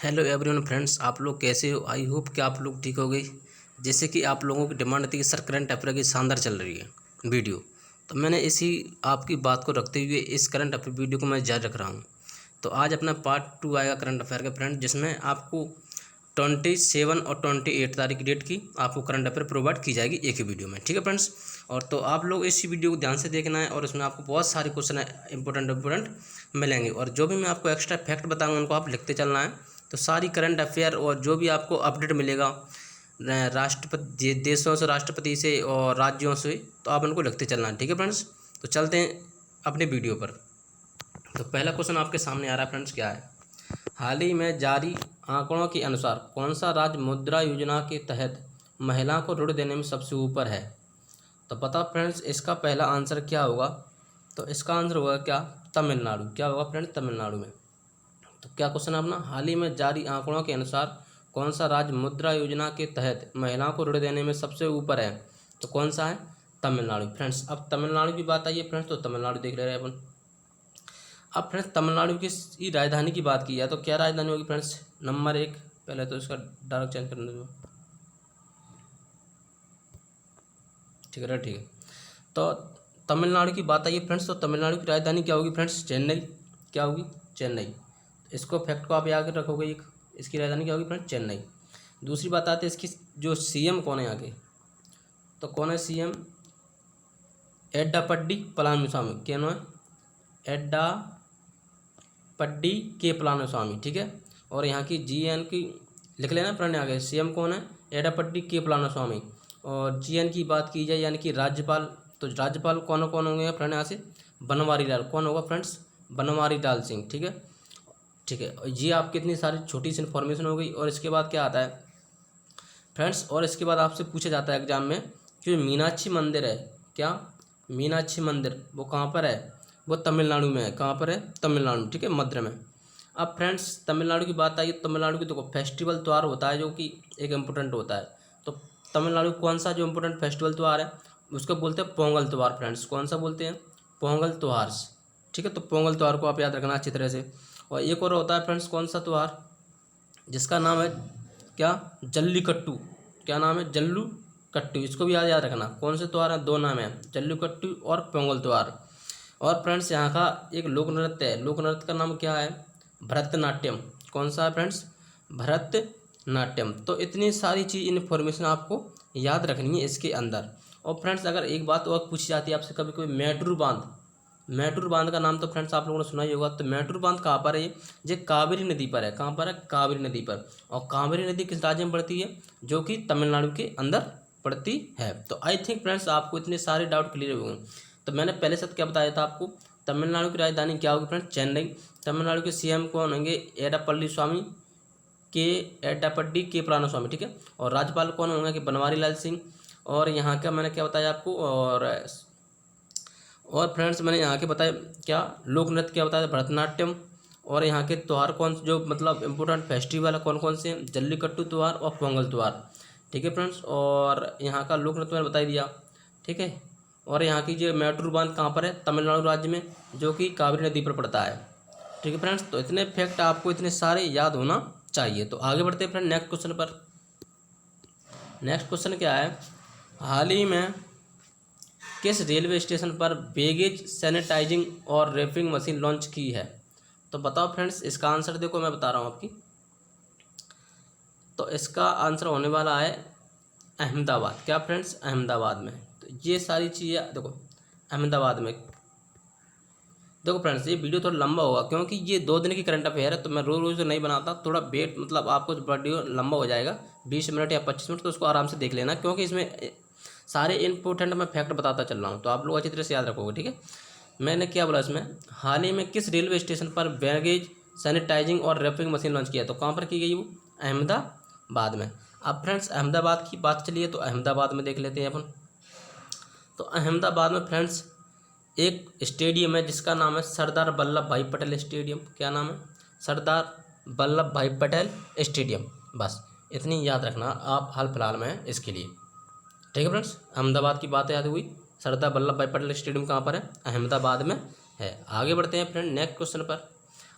Hello everyone friends, आप लोग कैसे हो। आई होप कि आप लोग ठीक हो गए। जैसे कि आप लोगों की डिमांड थी कि सर करंट अफेयर की शानदार चल रही है वीडियो, तो मैंने इसी आपकी बात को रखते हुए इस करंट अफेयर वीडियो को मैं जारी रख रहा हूँ। तो आज अपना पार्ट 2 आएगा करंट अफेयर का फ्रेंड, जिसमें आपको 27 और 28 तारीख की डेट की आपको करंट अफेयर प्रोवाइड की जाएगी एक ही वीडियो में। ठीक है फ्रेंड्स। और तो आप लोग इस वीडियो को ध्यान से देखना है और इसमें आपको बहुत सारे क्वेश्चन इंपॉर्टेंट मिलेंगे, और जो भी मैं आपको एक्स्ट्रा फैक्ट बताऊंगा उनको आप लिखते चलना है। तो सारी करंट अफेयर और जो भी आपको अपडेट मिलेगा राष्ट्रपति देशों से, राष्ट्रपति से और राज्यों से, तो आप उनको लिखते चलना है। ठीक है फ्रेंड्स। तो चलते हैं अपने वीडियो पर। तो पहला क्वेश्चन आपके सामने आ रहा है फ्रेंड्स, क्या है। हाल ही में जारी आंकड़ों के अनुसार कौन सा राज्य मुद्रा योजना के तहत महिला को ऋण देने में सबसे ऊपर है। तो पता फ्रेंड्स, इसका पहला आंसर क्या होगा। तो इसका आंसर होगा क्या, तमिलनाडु। क्या होगा फ्रेंड्स, तमिलनाडु में। तो क्या क्वेश्चन है अपना, हाल ही में जारी आंकड़ों के अनुसार कौन सा राज्य मुद्रा योजना के तहत महिलाओं को ऋण देने में सबसे ऊपर है। तो कौन सा है, तमिलनाडु फ्रेंड्स। अब तमिलनाडु की बात आई है फ्रेंड्स, तो तमिलनाडु देख ले रहे हैं अपन। अब फ्रेंड्स तमिलनाडु की राजधानी की बात की है, तो क्या राजधानी होगी फ्रेंड्स, नंबर 1। पहले तो इसका डायरेक्ट चेंज करने दो। ठीक है, ठीक है। तो तमिलनाडु की बात आई है फ्रेंड्स, तो तमिलनाडु की राजधानी क्या होगी फ्रेंड्स, चेन्नई। क्या होगी, चेन्नई। इसको फैक्ट को आप याद रखोगे, एक इसकी राजधानी क्या होगी फ्रेंड्स, चेन्नई। दूसरी बात आती है इसकी जो सीएम कौन है यहाँ के। तो कौन है सीएम, एड्डापड्डी पलानीस्वामी। क्या नाम है, एड्डापड्डी के पलानीस्वामी। ठीक है। और यहाँ की जीएन की लिख लेना फ्रेंड, यहाँ के सीएम कौन है, एड्डापड्डी के पलानीस्वामी। और जीएन की बात की जाए यानी कि राज्यपाल, तो राज्यपाल कौन कौन होंगे फ्रेंड यहाँ से, बनवारी लाल। कौन होगा फ्रेंड्स, बनवारी लाल सिंह। ठीक है, ठीक है। और ये आपकी इतनी सारी छोटी सी इन्फॉर्मेशन हो गई। और इसके बाद क्या आता है फ्रेंड्स, और इसके बाद आपसे पूछा जाता है एग्जाम में कि मीनाक्षी मंदिर है, क्या, मीनाक्षी मंदिर वो कहाँ पर है, वो तमिलनाडु में है। कहाँ पर है, तमिलनाडु। ठीक है, मध्य में। अब फ्रेंड्स तमिलनाडु की बात आई, तमिलनाडु की देखो फेस्टिवल त्यौहार होता है जो कि एक इम्पोर्टेंट होता है। तो तमिलनाडु कौन सा जो इम्पोर्टेंट फेस्टिवल त्यौहार है, उसको बोलते हैं पोंगल त्यौहार फ्रेंड्स। कौन सा बोलते हैं, पोंगल त्यौहार। ठीक है, तो पोंगल त्यौहार को आप याद रखना अच्छी तरह से। और एक और होता है फ्रेंड्स कौन सा त्यौहार, जिसका नाम है क्या, जल्लीकट्टू। क्या नाम है, जल्लीकट्टू। इसको भी याद याद रखना। कौन से त्यौहार है, दो नाम है, जल्लीकट्टू और पोंगल त्यौहार। और फ्रेंड्स यहाँ का एक लोक नृत्य है, लोक नृत्य का नाम क्या है, भरतनाट्यम। कौन सा है फ्रेंड्स, भरतनाट्यम। तो इतनी सारी चीज़ इन्फॉर्मेशन आपको याद रखनी है इसके अंदर। और फ्रेंड्स अगर एक बात और पूछी जाती है आपसे कभी कभी, मैटूर बांध। मैटूर बांध का नाम तो फ्रेंड्स आप लोगों ने सुना ही होगा। तो मैटूर बांध कहाँ पर है, ये कावेरी नदी पर है। कहाँ पर है, कावेरी नदी पर। और कावेरी नदी किस राज्य में पड़ती है, जो कि तमिलनाडु के अंदर पड़ती है। तो आई थिंक फ्रेंड्स आपको इतने सारे डाउट क्लियर हो गए। तो मैंने पहले से क्या बताया था आपको, तमिलनाडु की राजधानी क्या होगी फ्रेंड्स, चेन्नई। तमिलनाडु के सीएम कौन होंगे, एडापल्ली स्वामी के, एडापड्डी के पलानीस्वामी। ठीक है। और राज्यपाल कौन होंगे कि बनवारी लाल सिंह। और यहाँ का मैंने क्या बताया आपको, और फ्रेंड्स मैंने यहाँ के बताया क्या, लोक नृत्य क्या बताया, भरतनाट्यम। और यहाँ के त्यौहार कौन जो मतलब इंपॉर्टेंट फेस्टिवल है कौन कौन से, जल्लीकट्टू त्यौहार और पोंगल त्यौहार। ठीक है फ्रेंड्स। और यहाँ का लोक नृत्य मैंने बता दिया। ठीक है। और यहाँ की जो मैटूर बांध कहाँ पर है, तमिलनाडु राज्य में, जो कि कावेरी नदी पर पड़ता है। ठीक है फ्रेंड्स। तो इतने फैक्ट आपको इतने सारे याद होना चाहिए। तो आगे बढ़ते हैं फ्रेंड नेक्स्ट क्वेश्चन पर। नेक्स्ट क्वेश्चन क्या है, हाल ही में किस रेलवे स्टेशन पर बैगेज सैनिटाइजिंग और रैपिंग मशीन लॉन्च की है। तो बताओ फ्रेंड्स, इसका आंसर देखो मैं बता रहा हूँ आपकी। तो इसका आंसर होने वाला है अहमदाबाद। क्या फ्रेंड्स, अहमदाबाद में। तो ये सारी चीज़ें देखो अहमदाबाद में। देखो फ्रेंड्स ये वीडियो थोड़ा लंबा होगा क्योंकि ये 2 दिन की करंट अफेयर है, तो मैं रोज रोज नहीं बनाता, थोड़ा वेट मतलब आपको वीडियो लंबा हो जाएगा 20 मिनट या 25 मिनट। तो उसको आराम से देख लेना क्योंकि इसमें सारे इंपॉर्टेंट मैं फैक्ट बताता चल रहा हूँ, तो आप लोग अच्छी तरह से याद रखोगे। ठीक है। मैंने क्या बोला इसमें, हाल ही में किस रेलवे स्टेशन पर बैगेज सैनिटाइजिंग और रैपिंग मशीन लॉन्च किया। तो कहाँ पर की गई वो, अहमदाबाद में। अब फ्रेंड्स अहमदाबाद की बात चलिए तो अहमदाबाद में देख लेते हैं अपन। तो अहमदाबाद में फ्रेंड्स एक स्टेडियम है जिसका नाम है सरदार वल्लभ भाई पटेल स्टेडियम। क्या नाम है, सरदार वल्लभ भाई पटेल स्टेडियम। बस इतनी याद रखना आप हाल फिलहाल में इसके लिए। ठीक है फ्रेंड्स, अहमदाबाद की बात याद हुई। सरदार वल्लभ भाई पटेल स्टेडियम कहाँ पर है, अहमदाबाद में है। आगे बढ़ते हैं फ्रेंड नेक्स्ट क्वेश्चन पर।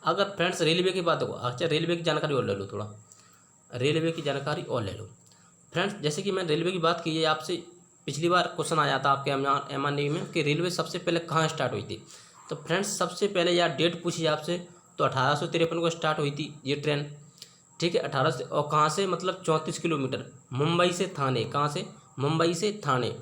अगर फ्रेंड्स रेलवे की बात हो, अच्छा रेलवे की जानकारी और ले लो, थोड़ा रेलवे की जानकारी और ले लो फ्रेंड्स। जैसे कि मैं रेलवे की बात की है आपसे, पिछली बार क्वेश्चन आया था आपके एमआरएनयू में कि रेलवे सबसे पहले कहाँ स्टार्ट हुई थी। तो फ्रेंड्स सबसे पहले यार डेट पूछी आपसे, तो 1853 को स्टार्ट हुई थी ये ट्रेन, ठीक है। 18 से, और कहाँ से, मतलब 34 किलोमीटर, मुंबई से थाने, कहाँ से, मुंबई से थाने,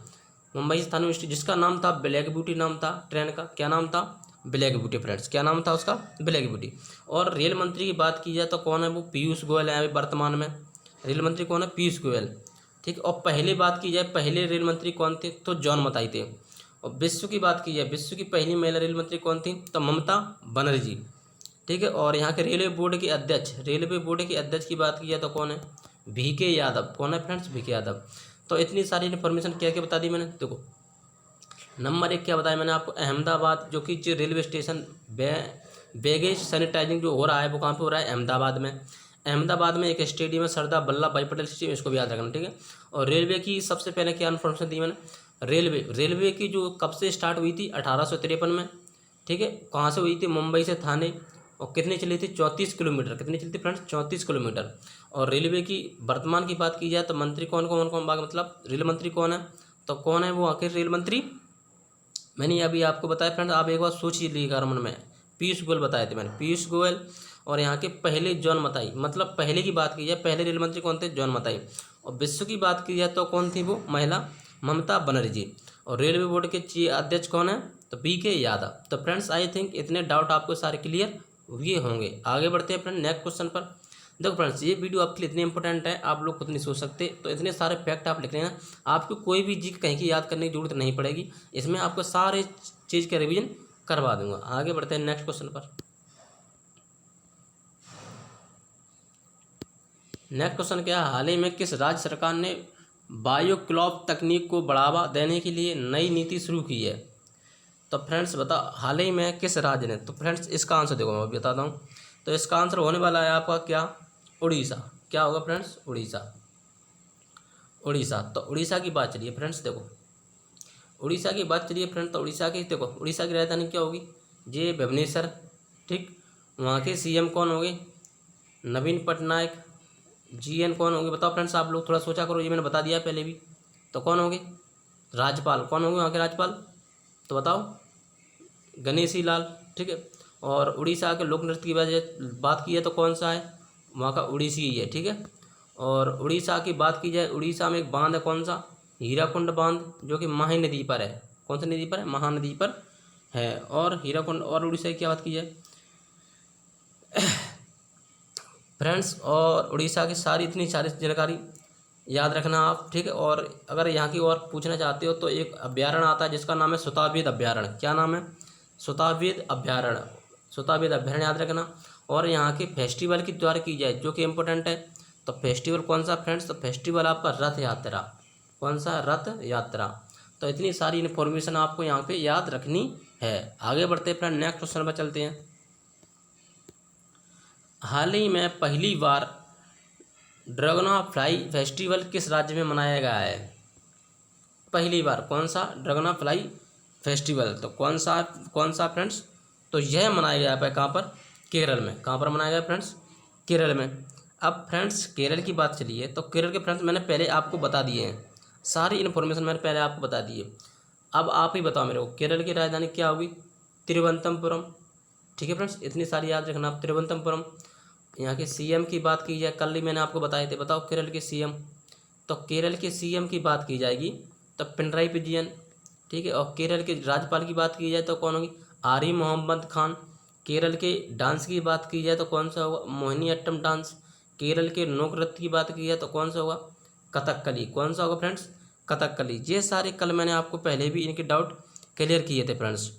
मुंबई से थाने जिसका नाम था ब्लैक ब्यूटी, नाम था ट्रेन का, क्या नाम था, ब्लैक ब्यूटी फ्रेंड्स, क्या नाम था उसका, ब्लैक ब्यूटी। और रेल मंत्री की बात की जाए तो कौन है वो, पीयूष गोयल है अभी वर्तमान में, रेल मंत्री कौन है, पीयूष गोयल, ठीक। और पहले बात की जाए पहले रेल मंत्री कौन थे, तो जॉन मथाई थे। और विश्व की बात की जाए, विश्व की पहली महिला रेल मंत्री कौन थी, तो ममता बनर्जी, ठीक है। और यहाँ के रेलवे बोर्ड के अध्यक्ष, रेलवे बोर्ड के अध्यक्ष की बात की जाए तो कौन है, VK यादव, कौन है फ्रेंड्स, VK यादव। तो इतनी सारी इन्फॉर्मेशन क्या क्या बता दी मैंने, देखो नंबर 1 क्या बताया मैंने आपको, अहमदाबाद, जो कि जो रेलवे स्टेशन बैगेज सैनिटाइजिंग जो हो रहा है वो कहाँ पे हो रहा है, अहमदाबाद में। अहमदाबाद में एक स्टेडियम है सरदार वल्लभ भाई पटेल स्टेडियम, इसको भी याद रखना, ठीक है। और रेलवे की सबसे पहले क्या इन्फॉर्मेशन दी मैंने, रेलवे की जो कब से स्टार्ट हुई थी, 1853 में, ठीक है। कहाँ से हुई थी, मुंबई से थाने। और कितनी चली थी, 34 किलोमीटर, कितनी चली थी फ्रेंड्स, 34 किलोमीटर। और रेलवे की वर्तमान की बात की जाए तो मंत्री कौन कौन कौन बाग, मतलब रेल मंत्री कौन है, तो कौन है वो आखिर रेल मंत्री, मैंने अभी आपको बताया फ्रेंड्स, आप एक बार सोच लीजिएगा मन में, पीयूष गोयल बताए थे मैंने, पीयूष गोयल। और यहाँ के पहले जॉन मथाई, मतलब पहले की बात की जाए पहले रेल मंत्री कौन थे, जॉन मथाई। और विश्व की बात की जाए तो कौन थी वो महिला, ममता बनर्जी। और रेलवे बोर्ड के अध्यक्ष कौन है, तो VK यादव। तो फ्रेंड्स आई थिंक इतने डाउट आपको सारे क्लियर हुए होंगे। आगे बढ़ते हैं फ्रेंड नेक्स्ट क्वेश्चन पर। देखो फ्रेंड्स ये वीडियो आपके लिए इतनी इंपॉर्टेंट है, आप लोग खुद नहीं सोच सकते, तो इतने सारे फैक्ट आप लिख लेना, आपको कोई भी जी कहीं की याद करने की जरूरत नहीं पड़ेगी, इसमें आपको सारे चीज़ का रिवीजन करवा दूंगा। आगे बढ़ते हैं नेक्स्ट क्वेश्चन पर। नेक्स्ट क्वेश्चन क्या है, हाल ही में किस राज्य सरकार ने बायोक्लॉप तकनीक को बढ़ावा देने के लिए नई नीति शुरू की है। तो फ्रेंड्स बताओ हाल ही में किस राज्य ने, तो फ्रेंड्स इसका आंसर देखो मैं अभी बताता हूँ। तो इसका आंसर होने वाला है आपका क्या, उड़ीसा। क्या होगा फ्रेंड्स, उड़ीसा, उड़ीसा। तो उड़ीसा की बात चलिए फ्रेंड्स, देखो उड़ीसा की बात चलिए फ्रेंड, तो उड़ीसा की देखो, उड़ीसा की राजधानी क्या होगी, जे भुवनेश्वर, ठीक। वहाँ के CM कौन होंगे, नवीन पटनायक। GN कौन होंगे, बताओ फ्रेंड्स, आप लोग थोड़ा सोचा करो, ये मैंने बता दिया पहले भी। तो कौन होंगे, राज्यपाल कौन होंगे वहाँ के राज्यपाल, तो बताओ, गणेशी लाल, ठीक है। और उड़ीसा के लोक नृत्य की बात की है तो कौन सा है, वहाँ का उड़ीसी ही है, ठीक है। और उड़ीसा की बात की जाए, उड़ीसा में एक बांध है कौन सा, हीराकुंड बांध, जो कि माही नदी पर है, कौन सी नदी पर है, महानदी पर है। और हीराकुंड, और उड़ीसा की क्या बात की जाए फ्रेंड्स, और उड़ीसा की सारी इतनी सारी जानकारी याद रखना आप, ठीक है। और अगर यहाँ की और पूछना चाहते हो तो एक अभ्यारण्य आता है जिसका नाम है सुतावेद अभ्यारण्य, क्या नाम है, सुतावेद अभ्यारण्य, सुतावेद अभ्यारण्य याद रखना। और यहाँ के फेस्टिवल की द्वारा की जाए जो कि इम्पोर्टेंट है, तो फेस्टिवल कौन सा फ्रेंड्स, तो फेस्टिवल आपका रथ यात्रा, कौन सा, रथ यात्रा। तो इतनी सारी इन्फॉर्मेशन आपको यहाँ पे याद रखनी है। आगे बढ़ते हैं फ्रेंड नेक्स्ट क्वेश्चन पर चलते हैं। हाल ही में पहली बार ड्रैगन फ्लाई फेस्टिवल किस राज्य में मनाया गया है, पहली बार कौन सा, ड्रैगन फ्लाई फेस्टिवल, तो कौन सा फ्रेंड्स, तो यह मनाया गया है कहाँ पर, केरल में। कहाँ पर मनाया गया फ्रेंड्स, केरल में। अब फ्रेंड्स केरल की बात चली है तो केरल के फ्रेंड्स मैंने पहले आपको बता दिए हैं, सारी इन्फॉर्मेशन मैंने पहले आपको बता दी है। अब आप ही बताओ मेरे को, केरल की राजधानी क्या होगी, तिरुवनंतपुरम, ठीक है फ्रेंड्स, इतनी सारी याद रखना आप, तिरुवनंतपुरम। यहाँ के CM की बात की जाए, कल ही मैंने आपको बताए थे, बताओ केरल के CM, तो केरल के CM की बात की जाएगी तो पिनराई विजयन, ठीक है। और केरल के राज्यपाल की बात की जाए तो कौन होगी, आरिफ मोहम्मद खान। केरल के डांस की बात की जाए तो कौन सा होगा, मोहिनीअट्टम डांस। केरल के लोक नृत्य की बात की जाए तो कौन सा होगा, कथकली, कौन सा होगा फ्रेंड्स, कथकली। ये सारे कल मैंने आपको पहले भी इनके डाउट क्लियर किए थे फ्रेंड्स।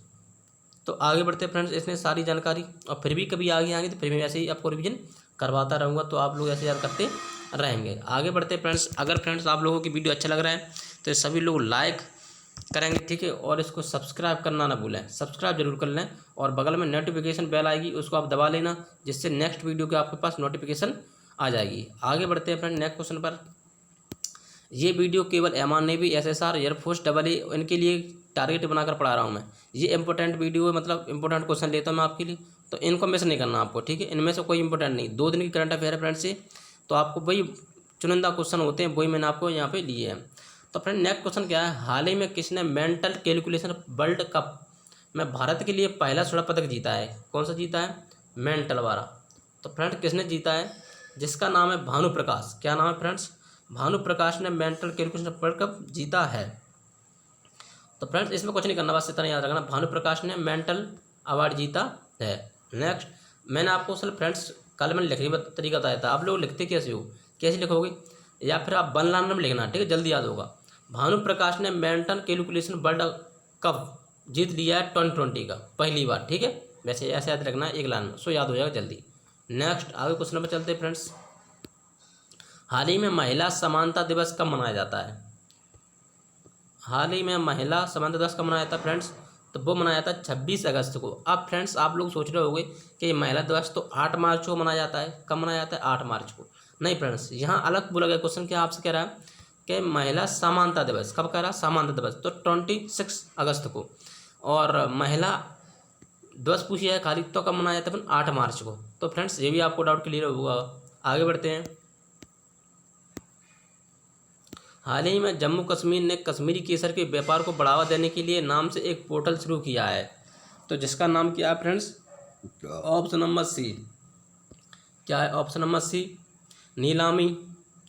तो आगे बढ़ते फ्रेंड्स, इसमें सारी जानकारी, और फिर भी कभी आगे आएंगे तो फिर भी ऐसे ही आपको रिवीजन करवाता रहूँगा, तो आप लोग ऐसे याद करते रहेंगे। आगे बढ़ते फ्रेंड्स, अगर फ्रेंड्स आप लोगों की वीडियो अच्छा लग रहा है तो सभी लोग लाइक करेंगे, ठीक है। और इसको सब्सक्राइब करना ना भूलें, सब्सक्राइब जरूर कर लें। और बगल में नोटिफिकेशन बेल आएगी, उसको आप दबा लेना, जिससे नेक्स्ट वीडियो के आपके पास नोटिफिकेशन आ जाएगी। आगे बढ़ते हैं फ्रेंड नेक्स्ट क्वेश्चन पर। ये वीडियो केवल MR SSR एयरफोर्स AA इनके लिए टारगेट बनाकर पढ़ा रहा हूँ मैं। ये इंपॉर्टेंट वीडियो है, मतलब इंपॉर्टेंट क्वेश्चन लेता हूँ मैं आपके लिए, तो इनको मिस नहीं करना आपको, ठीक है। इनमें से कोई इंपॉर्टेंट नहीं, 2 दिन की करंट अफेयर है फ्रेंड्स से, तो आपको वही चुनिंदा क्वेश्चन होते हैं, वही मैंने आपको यहाँ पे लिए हैं। तो फ्रेंड नेक्स्ट क्वेश्चन क्या है, हाल ही में किसने मेंटल कैलकुलेशन वर्ल्ड कप में भारत के लिए पहला स्वर्ण पदक जीता है? कौन सा जीता है? मेंटल वाला। तो फ्रेंड किसने जीता है? जिसका नाम है भानु प्रकाश। क्या नाम है फ्रेंड्स? भानु प्रकाश ने मेंटल कैलकुलेशन वर्ल्ड कप जीता है। तो फ्रेंड्स इसमें कुछ नहीं करना, बस इतना याद रखना, भानु प्रकाश ने मेंटल अवार्ड जीता है। नेक्स्ट, मैंने आपको सिर्फ फ्रेंड्स कल मैंने लिखने का तरीका बताया था, आप लोग लिखते कैसे हो, कैसे लिखोगे, या फिर आप वन लाइन में लिखना, ठीक है, जल्दी याद होगा। भानु प्रकाश ने मेंटल कैलकुलेशन वर्ल्ड कप जीत लिया है 2020 का पहली बार, ठीक है। वैसे ऐसे याद रखना एक लाइन में, सो याद हो जाएगा जल्दी। नेक्स्ट आगे क्वेश्चन पर चलते हैं फ्रेंड्स। हाल ही में महिला समानता दिवस कब मनाया जाता है? हाल ही में महिला समानता दिवस कब मनाया जाता है फ्रेंड्स? तो वो मनाया जाता है 26 अगस्त को। अब फ्रेंड्स आप लोग सोच रहे होंगे कि महिला दिवस तो 8 मार्च को मनाया जाता है। कब मनाया जाता है? 8 मार्च को। नहीं फ्रेंड्स, यहाँ अलग बोला गया क्वेश्चन, क्या आपसे कह रहा है कि महिला समानता दिवस कब कह रहा है? समानता दिवस तो 26 अगस्त को। और महिला दिवस पूछिए है खाली, तो कब मनाया जाता है? 8 मार्च को। तो फ्रेंड्स ये भी आपको डाउट क्लियर होगा। आगे बढ़ते हैं। हाल ही में जम्मू कश्मीर ने कश्मीरी केसर के व्यापार को बढ़ावा देने के लिए नाम से एक पोर्टल शुरू किया है, तो जिसका नाम क्या है फ्रेंड्स? Option number C. क्या है ऑप्शन नंबर सी? नीलामी।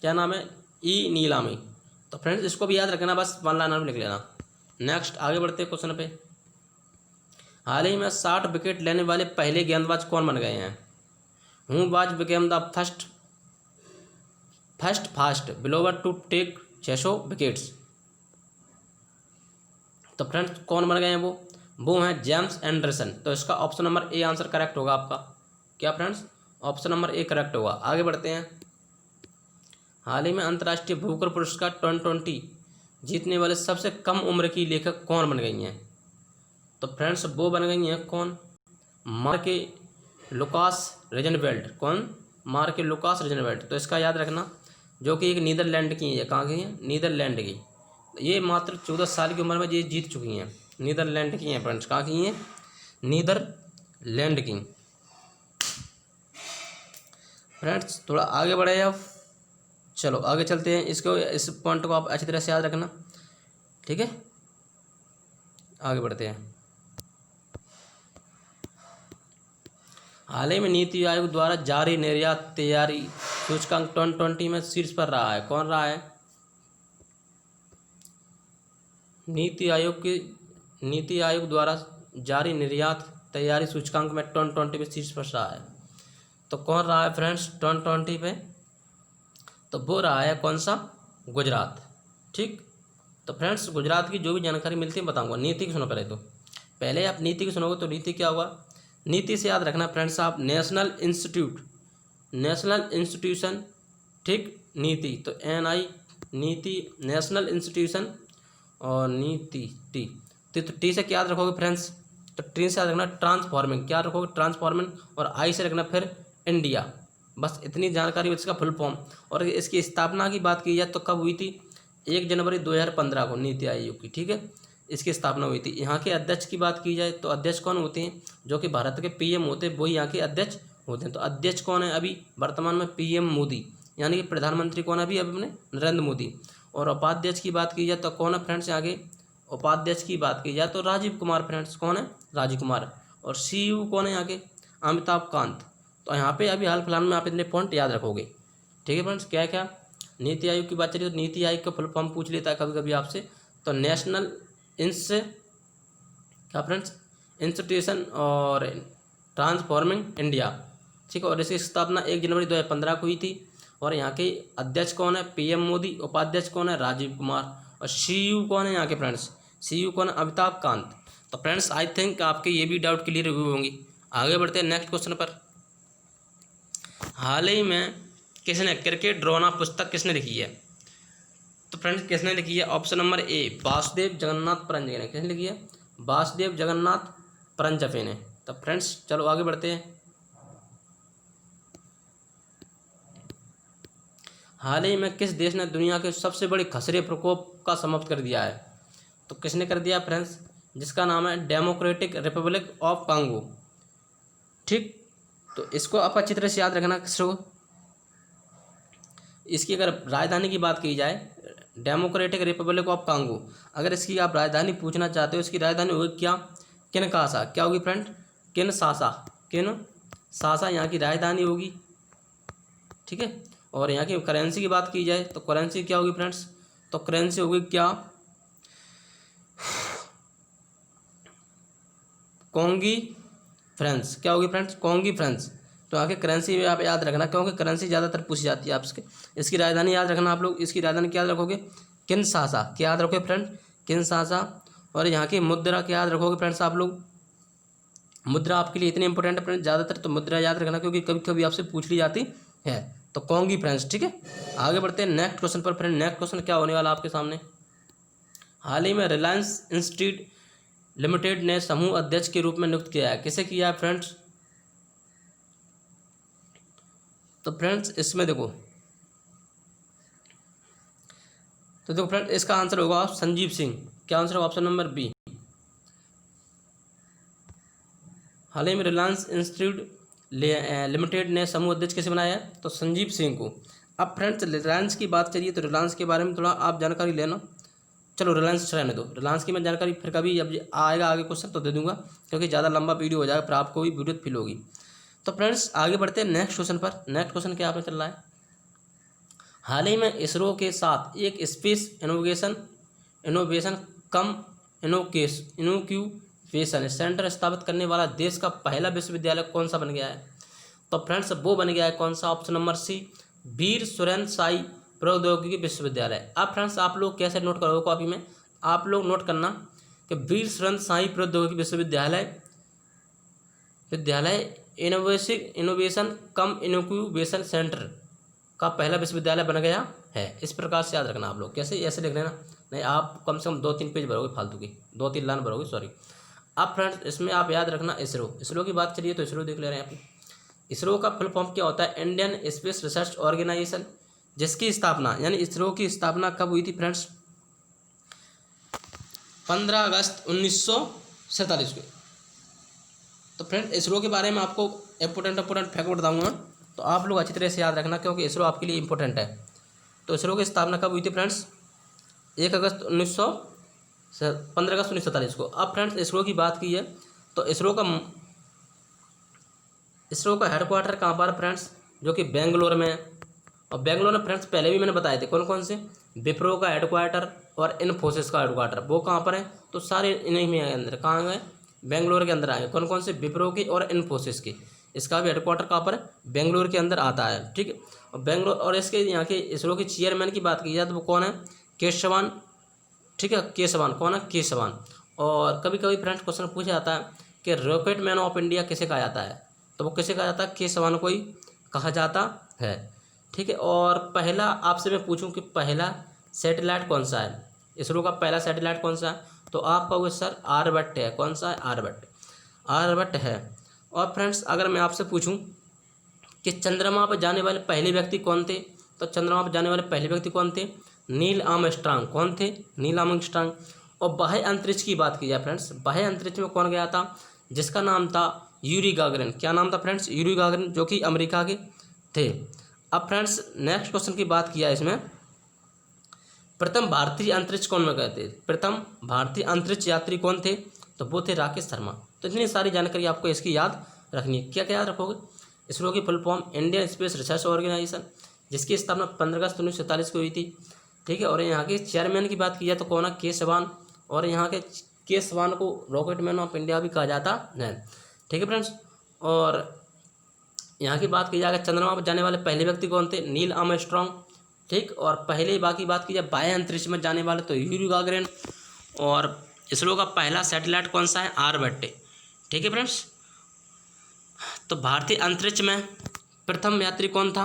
क्या नाम है? ई नीलामी। तो फ्रेंड्स इसको भी याद रखना, बस वन लाइनर में लिख लेना। नेक्स्ट आगे बढ़ते हैं क्वेश्चन पे। हाल ही में 60 विकेट लेने वाले पहले गेंदबाज कौन बन गए हैं? हूँ बाज became the first fast bowler to take 600 wickets. तो फ्रेंड्स कौन बन गए हैं वो हैं जेम्स एंडरसन। तो इसका option number A answer correct होगा आपका। क्या friends? Option number A correct होगा। आगे बढ़ते हैं। हाल ही में अंतर्राष्ट्रीय बुकर पुरस्कार 2020 जीतने वाले सबसे कम उम्र की लेखक कौन बन गई हैं? तो फ्रेंड्स वो बन गई हैं कौन? मार्के लुकास रेजनवेल्ड। कौन? मार्के लुकास रेजनवेल्ड। तो इसका याद रखना, जो कि एक नीदरलैंड की है। कहाँ की है? नीदरलैंड की। ये मात्र 14 साल की उम्र में ये जीत चुकी हैं। नीदरलैंड की हैं फ्रेंड्स। कहाँ की हैं? नीदरलैंड की। फ्रेंड्स थोड़ा आगे बढ़े अब, चलो आगे चलते हैं। इसको इस पॉइंट को आप अच्छी तरह से याद रखना, ठीक है। आगे बढ़ते हैं। हाल ही में नीति आयोग द्वारा जारी निर्यात तैयारी सूचकांक 2020 में शीर्ष पर रहा है। कौन रहा है? नीति आयोग द्वारा जारी निर्यात तैयारी सूचकांक में 2020 में शीर्ष पर रहा है। तो कौन रहा है फ्रेंड्स 2020 पे? तो वो रहा है कौन सा? गुजरात, ठीक। तो फ्रेंड्स गुजरात की जो भी जानकारी मिलती है बताऊंगा। नीति की सुनो पहले आप नीति की सुनोगे तो नीति क्या होगा? नीति से याद रखना फ्रेंड्स आप नेशनल इंस्टीट्यूशन, ठीक, नीति। तो NI नीति, नेशनल इंस्टीट्यूशन, और नीति टी से क्या याद रखोगे फ्रेंड्स? तो टी से याद रखना ट्रांसफॉर्मिंग। क्या रखोगे? ट्रांसफॉर्मिंग। और I से रखना फिर इंडिया। बस इतनी जानकारी इसका फुल फॉर्म। और इसकी स्थापना की बात की जाए तो कब हुई थी? 1 जनवरी 2015 को नीति आयोग की, ठीक है, इसकी स्थापना हुई थी। यहाँ के अध्यक्ष की बात की जाए तो अध्यक्ष कौन होते हैं? जो कि भारत के PM होते हैं, वही यहाँ के अध्यक्ष होते हैं। तो अध्यक्ष कौन है अभी वर्तमान में? PM मोदी, यानी कि प्रधानमंत्री कौन है अभी अपने? नरेंद्र मोदी। और उपाध्यक्ष की बात की जाए तो कौन है फ्रेंड्स? आगे उपाध्यक्ष की बात की जाए तो राजीव कुमार फ्रेंड्स। कौन है? राजीव कुमार। और CEO कौन है यहाँ के? अमिताभ कांत। तो यहाँ पे अभी हाल फिलहाल में आप इतने पॉइंट याद रखोगे, ठीक है फ्रेंड्स। क्या क्या नीति आयोग की बात चलिए तो नीति आयोग का फुल फॉर्म पूछ लेता है कभी कभी आपसे। तो नेशनल क्या फ्रेंड्स? इंस्टीट्यूशन और ट्रांसफॉर्मिंग इंडिया, ठीक है। और इसकी स्थापना 1 जनवरी 2015 को हुई थी। और यहाँ के अध्यक्ष कौन है? PM मोदी। उपाध्यक्ष कौन है? राजीव कुमार। और CEO कौन है यहाँ के फ्रेंड्स? CEO कौन है? अमिताभ कांत। तो फ्रेंड्स आई थिंक आपके ये भी डाउट क्लियर हुए होंगी। आगे बढ़ते हैं नेक्स्ट क्वेश्चन पर। हाल ही में किसने क्रिकेट ड्रामा पुस्तक किसने लिखी है? तो फ्रेंड्स किसने लिखी है? Option number A Vasudev Jagannath Paranjape ने। किसने लिखी है? वासुदेव जगन्नाथ परंजपे ने। तो फ्रेंड्स चलो आगे बढ़ते हैं। हाल ही में किस देश ने दुनिया के सबसे बड़े खसरे प्रकोप का समाप्त कर दिया है? तो किसने कर दिया फ्रेंड्स? जिसका नाम है डेमोक्रेटिक रिपब्लिक ऑफ कांगो। ठीक, तो इसको आप अच्छी तरह से याद रखना किसको। इसकी अगर राजधानी की बात की जाए, डेमोक्रेटिक रिपब्लिक ऑफ कांगो, अगर इसकी आप राजधानी पूछना चाहते हो, इसकी राजधानी होगी क्या, किनशासा। क्या होगी फ्रेंड, किनशासा, किनशासा यहाँ की राजधानी होगी। ठीक है, और यहाँ की करेंसी की बात की जाए तो करेंसी क्या होगी फ्रेंड्स, तो करेंसी होगी क्या, कोंगी फ्रेंच। क्या होगी फ्रेंड्स, कोंगी फ्रेंच। तो आगे करेंसी में आप याद रखना, क्योंकि करेंसी ज़्यादातर पूछी जाती है आपसे। इसकी राजधानी याद रखना आप लोग, इसकी राजधानी क्या याद रखोगे, किनशासा। क्या याद रखोगे फ्रेंड, किनशासा। और यहाँ की मुद्रा क्या याद रखोगे फ्रेंड्स आप लोग, मुद्रा आपके लिए इतनी इंपॉर्टेंट है फ्रेंड्स, ज़्यादातर तो मुद्रा याद रखना, क्योंकि कभी कभी आपसे पूछ ली जाती है। तो कोंगी फ्रेंच। ठीक है, आगे बढ़ते हैं नेक्स्ट क्वेश्चन पर फ्रेंड। नेक्स्ट क्वेश्चन क्या होने वाला आपके सामने, हाल ही में रिलायंस इंस्टीट्यूट लिमिटेड ने समूह अध्यक्ष के रूप में नियुक्त किया है, किसे किया है फ्रेंड्स। तो फ्रेंड्स इसमें देखो, तो देखो फ्रेंड्स इसका आंसर होगा आप संजीव सिंह। क्या आंसर होगा, ऑप्शन नंबर बी। हाल ही में रिलायंस इंस्टीट्यूट लिमिटेड ने समूह अध्यक्ष कैसे बनाया है, तो संजीव सिंह को। अब फ्रेंड्स रिलायंस की बात चलिए, तो रिलायंस के बारे में थोड़ा आप जानकारी लेना। चलो रिलायंस रहने दो, रिलायंस की मैं जानकारी फिर कभी अब आएगा आगे क्वेश्चन तो दे दूंगा, क्योंकि ज़्यादा लंबा वीडियो हो जाएगा, फिर आपको भी वीडियो फील होगी। तो फ्रेंड्स आगे बढ़ते हैं नेक्स्ट क्वेश्चन पर। नेक्स्ट क्वेश्चन क्या आपने चल रहा है, हाल ही में इसरो के साथ एक स्पेस इनोवेशन कम इनोक्यूबेशन सेंटर स्थापित करने वाला देश का पहला विश्वविद्यालय कौन सा बन गया है। तो फ्रेंड्स वो बन गया है कौन सा, ऑप्शन नंबर सी, वीर सुरेंद्र साई प्रौद्योगिकी विश्वविद्यालय। अब फ्रेंड्स आप लोग कैसे नोट करोगे कॉपी में, आप लोग नोट करना कि वीर सुरेंद्र साई प्रौद्योगिकी विश्वविद्यालय इनोवेशन कम इनोक्यूबेशन सेंटर का पहला विश्वविद्यालय बन गया है। इस प्रकार से याद रखना आप लोग, कैसे ऐसे लिख लेना, नहीं आप कम से कम 2-3 पेज भरोगे फालतू की, 2-3 लाइन भरोगे सॉरी। अब फ्रेंड्स इसमें आप याद रखना इसरो की बात चलिए, तो इसरो देख ले रहे हैं यहाँ पे। इसरो का फुल फॉर्म क्या होता है, इंडियन स्पेस रिसर्च ऑर्गेनाइजेशन, जिसकी स्थापना यानी इसरो की स्थापना कब हुई थी फ्रेंड्स, 15 अगस्त 1947 को। तो फ्रेंड्स इसरो के बारे में आपको इंपॉर्टेंट फैक्ट बताऊंगा, तो आप लोग अच्छी तरह से याद रखना, क्योंकि इसरो आपके लिए इंपॉर्टेंट है। तो इसरो की स्थापना कब हुई थी फ्रेंड्स, 15 अगस्त 1947 को। अब फ्रेंड्स इसरो की बात की है, तो इसरो का हेडक्वार्टर कहाँ पर फ्रेंड्स, जो कि बेंगलोर में है। और बेंगलोर में फ्रेंड्स पहले भी मैंने बताए थे कौन कौन से, विप्रो का हेडक्वार्टर और इन्फोसिस का हेडक्वार्टर, वो कहाँ पर है, तो सारे इन्हीं में अंदर कहाँ गए, बेंगलोर के अंदर आए। कौन कौन से, विप्रो की और इन्फोसिस की, इसका भी हेडक्वार्टर कहाँ पर है, बेंगलोर के अंदर आता है। ठीक है, और बेंगलोर, और इसके यहाँ के इसरो के चेयरमैन की बात की जाए तो वो कौन है, केशवान। ठीक है, केशवान कौन है, केशवान। और कभी कभी फ्रेंड्स क्वेश्चन पूछा जाता है कि रॉकेट मैन ऑफ इंडिया किसे कहा जाता है, तो वो किसे कहा जाता है, केशवान को ही कहा जाता है। ठीक है, और पहला आपसे मैं पूछूं कि पहला सैटेलाइट कौन सा है, इसरो का पहला सैटेलाइट कौन सा है, तो आप कहोगे सर आर्यभट्ट है। कौन सा है, आर्यभट्ट है। और फ्रेंड्स अगर मैं आपसे पूछूं कि चंद्रमा पर जाने वाले पहले व्यक्ति कौन थे, तो चंद्रमा पर जाने वाले पहले व्यक्ति कौन थे, नील आर्मस्ट्रांग। कौन थे, नील आर्मस्ट्रांग। और बाह्य अंतरिक्ष की बात की जाए फ्रेंड्स, बाह्य अंतरिक्ष में कौन गया था, जिसका नाम था यूरी गागरिन। क्या नाम था फ्रेंड्स, यूरी गागरिन, जो कि अमेरिका के थे। अब फ्रेंड्स नेक्स्ट क्वेश्चन की बात किया इसमें, प्रथम भारतीय अंतरिक्ष कौन में गए थे, प्रथम भारतीय अंतरिक्ष यात्री कौन थे, तो वो थे राकेश शर्मा। तो इतनी सारी जानकारी आपको इसकी याद रखनी है। क्या क्या याद रखोगे, इसरो की full form Indian space research organisation, जिसकी स्थापना 15 अगस्त 1947 को हुई थी। ठीक है, और यहाँ के चेयरमैन की बात की जाए तो कौन है, केशवान। और यहाँ के केशवान को रॉकेट मैन ऑफ इंडिया भी कहा जाता है। ठीक है फ्रेंड्स, और यहाँ की बात की जाए चंद्रमा पर जाने वाले पहले व्यक्ति कौन थे, नील आर्मस्ट्रांग। ठीक, और पहले बाकी बात की जाए बाह्य अंतरिक्ष में जाने वाले तो यूरी गागरिन। और इसरो का पहला सैटेलाइट कौन सा है, आर्यभट्ट। ठीक है फ्रेंड्स, तो भारतीय अंतरिक्ष में प्रथम यात्री कौन था,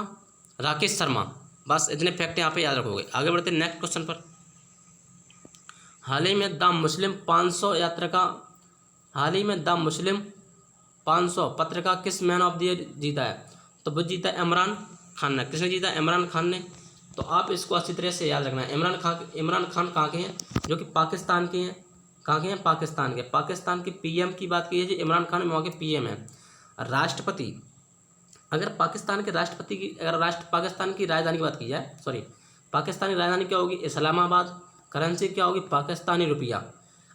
राकेश शर्मा। बस इतने फैक्ट यहाँ पे याद रखोगे। आगे बढ़ते नेक्स्ट क्वेश्चन पर। हाल ही में द मुस्लिम 500 पत्रिका किस मैन ऑफ द ईयर जीता है, तो वो जीता इमरान खान ने। किसने जीता, इमरान खान ने। तो आप इसको अच्छी तरह से याद रखना है। इमरान खान कहाँ के हैं, जो कि पाकिस्तान के हैं। कहाँ के हैं, पाकिस्तान के। पाकिस्तान के पीएम की बात की जाए, इमरान खान वहाँ के पीएम हैं। राष्ट्रपति, अगर पाकिस्तान के राष्ट्रपति की, अगर पाकिस्तान की राजधानी की बात की जाए, सॉरी, पाकिस्तानी राजधानी क्या होगी? इस्लामाबाद। करेंसी क्या होगी? पाकिस्तानी रुपया।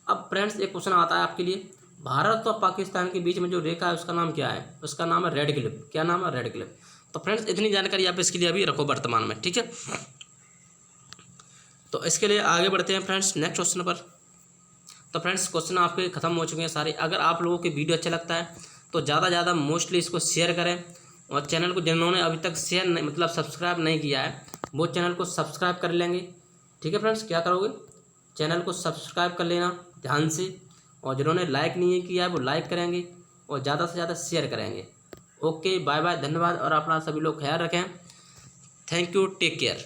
अब फ्रेंड्स एक क्वेश्चन आता है आपके लिए, भारत और पाकिस्तान के बीच में जो रेखा है उसका नाम क्या है? उसका नाम है रेड क्लिफ। क्या नाम है? Red Cliff. तो फ्रेंड्स इतनी जानकारी आप इसके लिए अभी रखो वर्तमान में, ठीक है। तो इसके लिए आगे बढ़ते हैं फ्रेंड्स नेक्स्ट क्वेश्चन पर। तो फ्रेंड्स क्वेश्चन आपके खत्म हो चुके हैं सारे। अगर आप लोगों को वीडियो अच्छा लगता है तो ज़्यादा ज़्यादा मोस्टली इसको शेयर करें, और चैनल को जिन्होंने अभी तक शेयर नहीं, मतलब सब्सक्राइब नहीं किया है, वो चैनल को सब्सक्राइब कर लेंगे, ठीक है फ्रेंड्स। क्या करोगे? चैनल को सब्सक्राइब कर लेना ध्यान से, और जिन्होंने लाइक नहीं किया है वो लाइक करेंगे, और ज़्यादा से ज़्यादा शेयर करेंगे। ओके, बाय बाय, धन्यवाद, और अपना सभी लोग ख्याल रखें। Thank you, take care.